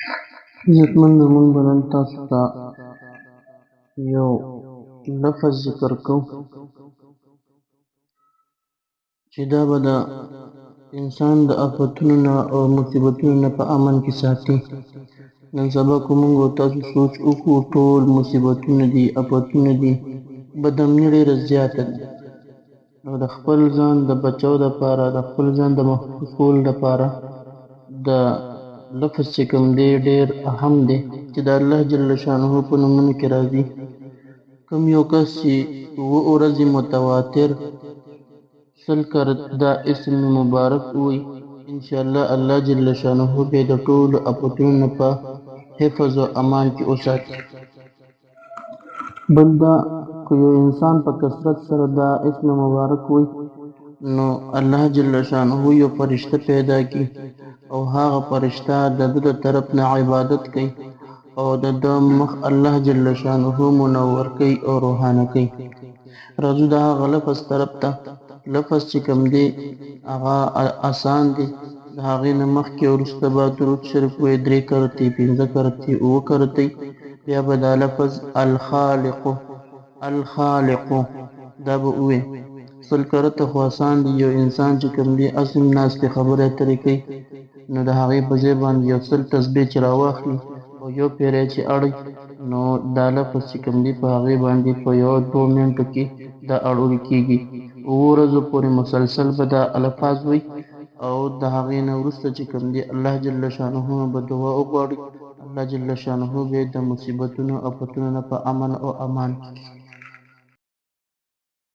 عزتمن زمونږ بدن تاسو ته یو لفظ ذکر کوم چې دا به د انسان د آفتونو نه او مصیبتونو نه په امن کې ساتي. نن سبا که موږ او تاسو سوچ وکړو، ټول مصیبتونه دي، آفتونه دي، بدامني ډېره زیاته ده. نو د خپل ځان د بچو دپاره، د خپل ځان د محفوظ کولو دپاره د لفظ چې کوم دی ډېر اهم دی چې د الله جل شانه په نومونو کې راځي. کوم یو کس چې 7 ورځې متواتر 100 کرت دا اسم مبارک ووایي، انشاءالله الله جل شانه به د ټولو آفتونو نه په حفظ او امان کې وساتي. بل دا که یو انسان په کثرت سره دا اسم مبارک ووایي، نو الله جل شانه یو فرشته پیدا کړي او هغه فرشته د ده د طرف نه عبادت کوي او د ده مخ الله جل شانه منور کوي او روښانه کوي. راځو د هغه لفظ طرف ته. لفظ چې کوم دی هغه آسان دی. د هغې نه مخکې او وروسته به درود شریف ووایي 3 کرتې 5 کرتې 7 کرتې. بیا به دا لفظ الخالق دا به ووایي. 100 کرته خو آسان دی. یو انسان چې کوم دی اسم ناستې خبرې اترې کوي، نو د هغې په ځای باندې یو 100 تسبیح چې راواخلي او یو پیری چې اړوي، نو دا لفظ چې کوم دی په هغې باندې په 1-2 منټو کې دا اړول کېږي. 7 ورځو پورې مسلسل به دا الفاظ وایي او د هغې نه وروسته چې کوم دی الله جل شانه به دعا وغواړي. الله جل شانه به د مصیبتونو آفتونو نه په امن او امان